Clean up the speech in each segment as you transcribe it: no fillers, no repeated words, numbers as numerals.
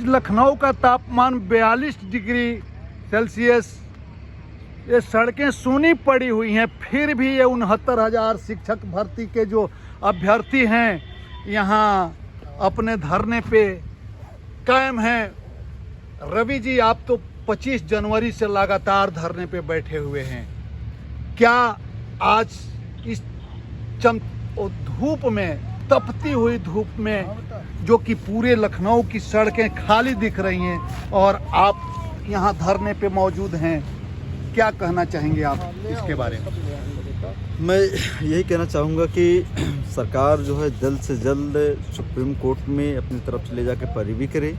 लखनऊ का तापमान 42 degree Celsius, ये सड़कें सूनी पड़ी हुई हैं, फिर भी ये 69,000 शिक्षक भर्ती के जो अभ्यर्थी हैं यहाँ अपने धरने पे कायम हैं। रवि जी, आप तो 25 जनवरी से लगातार धरने पे बैठे हुए हैं। क्या आज इस धूप में, तपती हुई धूप में, जो कि पूरे लखनऊ की सड़कें खाली दिख रही हैं और आप यहाँ धरने पे मौजूद हैं, क्या कहना चाहेंगे आप इसके बारे में? मैं यही कहना चाहूँगा कि सरकार जो है जल्द से जल्द सुप्रीम कोर्ट में अपनी तरफ से ले जाकर पैरवी करे,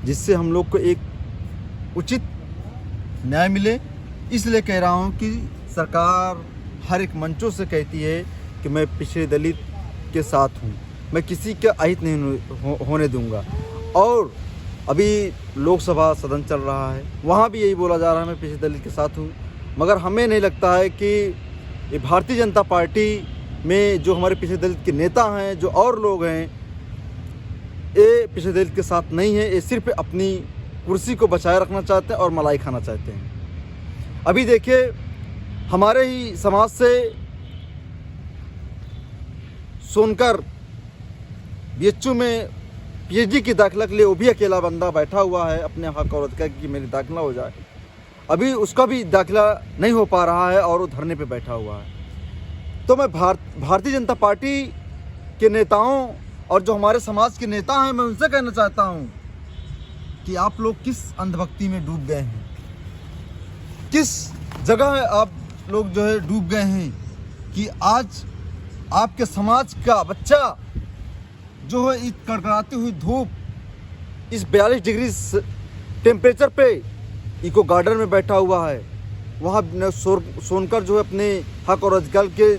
जिससे हम लोग को एक उचित न्याय मिले। इसलिए कह रहा हूँ कि सरकार हर एक मंचों से कहती है कि मैं पिछड़े दलित के साथ हूँ, मैं किसी का अहित नहीं होने दूंगा। और अभी लोकसभा सदन चल रहा है, वहाँ भी यही बोला जा रहा है मैं पिछड़े दलित के साथ हूँ। मगर हमें नहीं लगता है कि ये भारतीय जनता पार्टी में जो हमारे पिछड़े दलित के नेता हैं, जो और लोग हैं, ये पिछड़े दलित के साथ नहीं है। ये सिर्फ अपनी कुर्सी को बचाए रखना चाहते हैं और मलाई खाना चाहते हैं। अभी देखिए, हमारे ही समाज से सोनकर बीएचयू में पीएचडी की दाखिला के लिए वो भी अकेला बंदा बैठा हुआ है अपने हक और अधिकार की मेरी दाखिला हो जाए। अभी उसका भी दाखिला नहीं हो पा रहा है और वो धरने पे बैठा हुआ है। तो मैं भारतीय जनता पार्टी के नेताओं और जो हमारे समाज के नेता हैं, मैं उनसे कहना चाहता हूं कि आप लोग किस अंधभक्ति में डूब गए हैं, किस जगह आप लोग जो है डूब गए हैं कि आज आपके समाज का बच्चा जो है इस कड़कड़ाती हुई धूप, इस 42 डिग्री टेम्परेचर पे इको गार्डन में बैठा हुआ है। वहाँ सोनकर जो है अपने हक और अधिकार के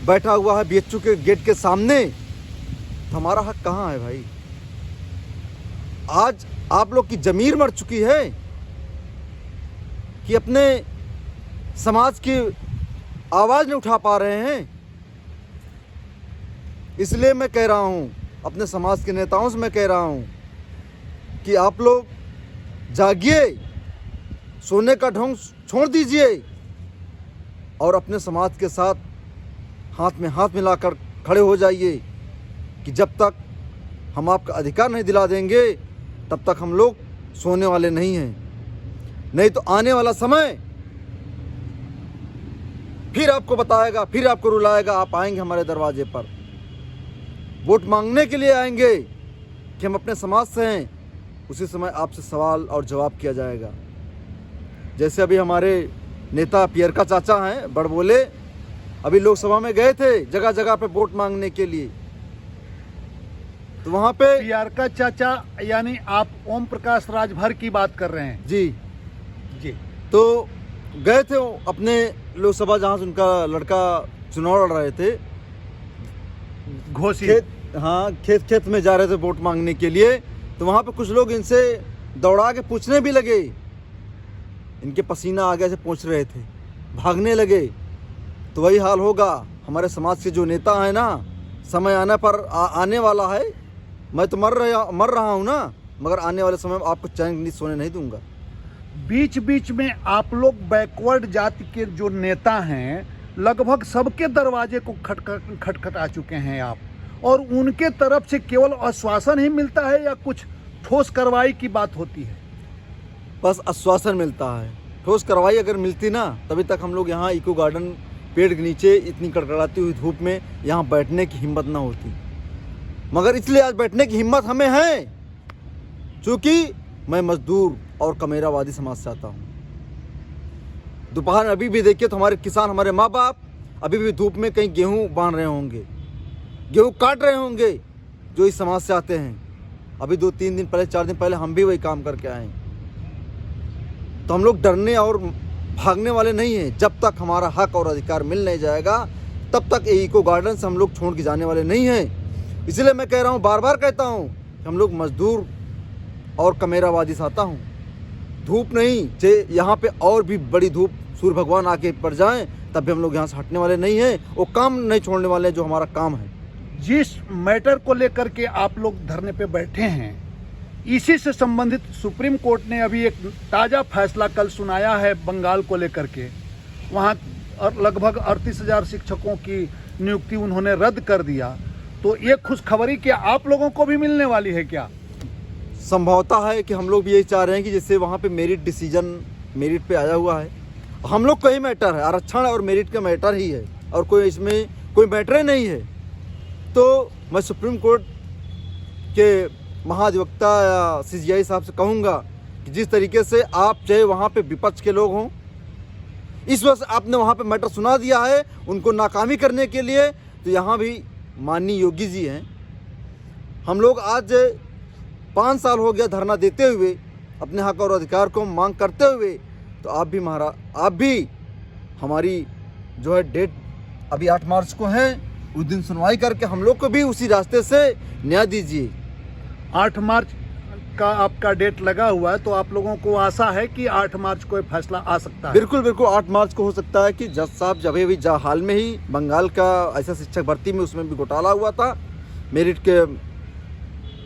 बैठा हुआ है बीएचयू के गेट के सामने। तो हमारा हक कहाँ है भाई? आज आप लोग की जमीर मर चुकी है कि अपने समाज की आवाज़ नहीं उठा पा रहे हैं। इसलिए मैं कह रहा हूँ, अपने समाज के नेताओं से मैं कह रहा हूँ कि आप लोग जागिए, सोने का ढोंग छोड़ दीजिए और अपने समाज के साथ हाथ में हाथ मिलाकर खड़े हो जाइए कि जब तक हम आपका अधिकार नहीं दिला देंगे तब तक हम लोग सोने वाले नहीं हैं। नहीं तो आने वाला समय फिर आपको बताएगा, फिर आपको रुलाएगा। आप आएंगे हमारे दरवाजे पर, वोट मांगने के लिए आएंगे कि हम अपने समाज से हैं, उसी समय आपसे सवाल और जवाब किया जाएगा। जैसे अभी हमारे नेता पियर का चाचा हैं बड़बोले, अभी लोकसभा में गए थे जगह जगह पे वोट मांगने के लिए, तो वहाँ पे पियर का चाचा यानी आप ओम प्रकाश राजभर की बात कर रहे हैं? जी जी। तो गए थे अपने लोकसभा, जहाँ से उनका लड़का चुनाव लड़ रहे थे, घोषित, खेत में जा रहे थे वोट मांगने के लिए। तो वहाँ पे कुछ लोग इनसे दौड़ा के पूछने भी लगे, इनके पसीना आगे से पहुँच रहे थे, भागने लगे। तो वही हाल होगा हमारे समाज के जो नेता हैं ना, समय आने पर आने वाला है। मैं तो मर रहा हूँ ना, मगर आने वाले समय में आपको चैन सोने नहीं दूंगा। बीच बीच में आप लोग बैकवर्ड जाति के जो नेता हैं, लगभग सबके दरवाजे को खटखटा चुके हैं आप, और उनके तरफ से केवल आश्वासन ही मिलता है या कुछ ठोस कार्रवाई की बात होती है? बस आश्वासन मिलता है। ठोस कार्रवाई अगर मिलती ना, तभी तक हम लोग यहाँ इको गार्डन पेड़ के नीचे इतनी कड़कड़ाती हुई धूप में यहाँ बैठने की हिम्मत ना होती। मगर इसलिए आज बैठने की हिम्मत हमें है क्योंकि मैं मजदूर और कमेरावादी समाज से आता हूँ। दोपहर अभी भी देखिए तो हमारे किसान, हमारे माँ बाप अभी भी धूप में कहीं गेहूँ बांध रहे होंगे, गेहूँ काट रहे होंगे, जो इस समाज से आते हैं। अभी 2-3 दिन पहले, 4 दिन पहले हम भी वही काम करके आए हैं। तो हम लोग डरने और भागने वाले नहीं हैं। जब तक हमारा हक और अधिकार मिल नहीं जाएगा तब तक ये इको गार्डन से हम लोग छोड़ के जाने वाले नहीं हैं। इसलिए मैं कह रहा हूँ, बार बार कहता हूँ कि हम लोग मजदूर और कमेरावादी से आता हूँ। धूप नहीं, चाहे यहाँ पे और भी बड़ी धूप सूर्य भगवान आके पड़ जाएं, तब भी हम लोग यहाँ से हटने वाले नहीं हैं। वो काम नहीं छोड़ने वाले हैं जो हमारा काम है। जिस मैटर को लेकर के आप लोग धरने पे बैठे हैं, इसी से संबंधित सुप्रीम कोर्ट ने अभी एक ताज़ा फैसला कल सुनाया है बंगाल को लेकर के। वहाँ लगभग 38,000 शिक्षकों की नियुक्ति उन्होंने रद्द कर दिया। तो ये खुशखबरी क्या आप लोगों को भी मिलने वाली है क्या? संभवतः है कि हम लोग भी यही चाह रहे हैं कि जैसे वहाँ पे मेरिट डिसीजन मेरिट पे आया हुआ है, हम लोग का ही मैटर है, आरक्षण और मेरिट का मैटर ही है और कोई इसमें कोई मैटर ही नहीं है। तो मैं सुप्रीम कोर्ट के महाधिवक्ता या CJI साहब से कहूँगा कि जिस तरीके से आप चाहे वहाँ पे विपक्ष के लोग हों, इस वजह से आपने वहाँ पे मैटर सुना दिया है उनको नाकामी करने के लिए, तो यहाँ भी माननीय योगी जी हैं। हम लोग आज 5 साल हो गया धरना देते हुए, अपने हक और अधिकार को मांग करते हुए, तो आप भी हमारी जो है डेट अभी 8 मार्च को है, उस दिन सुनवाई करके हम लोग को भी उसी रास्ते से न्याय दीजिए। 8 मार्च का आपका डेट लगा हुआ है, तो आप लोगों को आशा है कि 8 मार्च को फैसला आ सकता है? बिल्कुल बिल्कुल 8 मार्च को हो सकता है कि जज साहब जब भी हाल में ही बंगाल का ऐसा शिक्षक भर्ती में उसमें भी घोटाला हुआ था,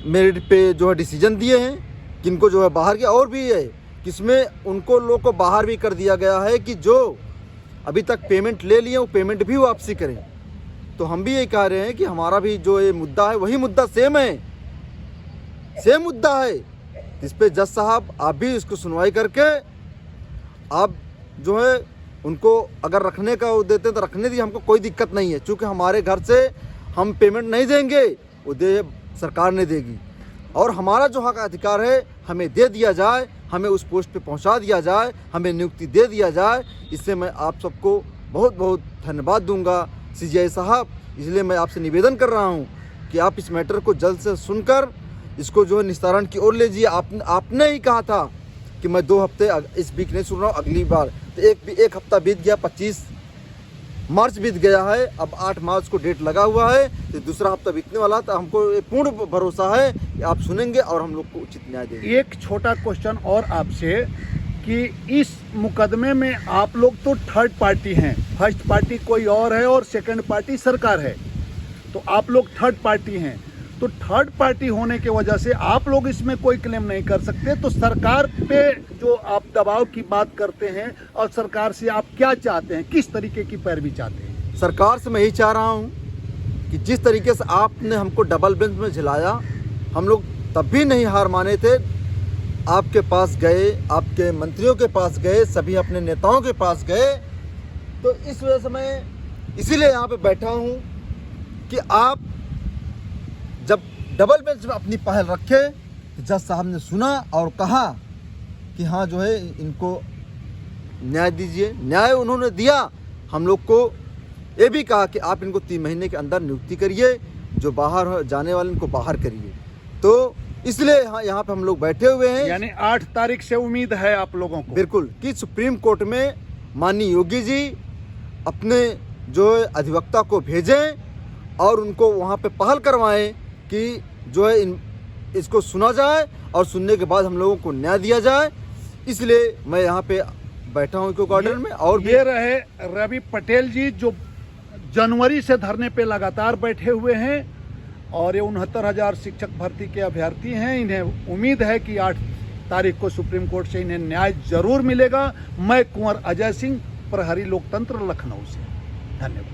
मेरिट पे जो है डिसीजन दिए हैं किनको जो है बाहर किया, और भी है किसमें उनको लोग को बाहर भी कर दिया गया है कि जो अभी तक पेमेंट ले लिए वो पेमेंट भी वापसी करें। तो हम भी ये कह रहे हैं कि हमारा भी जो ये मुद्दा है वही मुद्दा सेम मुद्दा है, इस पे जज साहब आप भी इसको सुनवाई करके आप जो है उनको अगर रखने का वो देते तो रखने दी, हमको कोई दिक्कत नहीं है। चूँकि हमारे घर से हम पेमेंट नहीं देंगे, वो सरकार ने देगी, और हमारा जो हक अधिकार है हमें दे दिया जाए, हमें उस पोस्ट पे पहुंचा दिया जाए, हमें नियुक्ति दे दिया जाए। इससे मैं आप सबको बहुत बहुत धन्यवाद दूंगा CJI साहब। इसलिए मैं आपसे निवेदन कर रहा हूं कि आप इस मैटर को जल्द से सुनकर इसको जो है निस्तारण की ओर ले जाइए। आपने ही कहा था कि मैं 2 हफ्ते इस वीक नहीं सुन रहा हूँ, अगली बार तो एक हफ्ता बीत गया, 25 मार्च बीत गया है, अब 8 मार्च को डेट लगा हुआ है, तो दूसरा हफ्ता बीतने वाला। तो हमको पूर्ण भरोसा है कि आप सुनेंगे और हम लोग को उचित न्याय देंगे। एक छोटा क्वेश्चन और आपसे कि इस मुकदमे में आप लोग तो थर्ड पार्टी हैं, फर्स्ट पार्टी कोई और है और सेकंड पार्टी सरकार है, तो आप लोग थर्ड पार्टी हैं। तो थर्ड पार्टी होने की वजह से आप लोग इसमें कोई क्लेम नहीं कर सकते। तो सरकार पे जो आप दबाव की बात करते हैं, और सरकार से आप क्या चाहते हैं, किस तरीके की पैरवी चाहते हैं? सरकार से मैं यही चाह रहा हूँ कि जिस तरीके से आपने हमको डबल बेंच में झिलाया, हम लोग तब भी नहीं हार माने थे। आपके पास गए, आपके मंत्रियों के पास गए, सभी अपने नेताओं के पास गए। तो इस वजह से मैं इसीलिए यहाँ पे बैठा हूँ कि आप जब डबल बेंच में अपनी पहल रखे, तो जज साहब ने सुना और कहा कि हाँ जो है इनको न्याय दीजिए। न्याय उन्होंने दिया। हम लोग को ये भी कहा कि आप इनको 3 महीने के अंदर नियुक्ति करिए, जो बाहर जाने वाले इनको बाहर करिए। तो इसलिए यहाँ पे हम लोग बैठे हुए हैं। यानी 8 तारीख से उम्मीद है आप लोगों को? बिल्कुल, कि सुप्रीम कोर्ट में माननीय योगी जी अपने जो अधिवक्ता को भेजें और उनको वहाँ पे पहल करवाएं कि जो है इसको सुना जाए और सुनने के बाद हम लोगों को न्याय दिया जाए। इसलिए मैं यहाँ पे बैठा हूँ इको गार्डन में। और ये रहे रवि पटेल जी, जो जनवरी से धरने पे लगातार बैठे हुए हैं, और ये 69,000 शिक्षक भर्ती के अभ्यर्थी हैं। इन्हें उम्मीद है कि 8 तारीख को सुप्रीम कोर्ट से इन्हें न्याय जरूर मिलेगा। मैं कुंवर अजय सिंह, प्रहरी लोकतंत्र, लखनऊ से। धन्यवाद।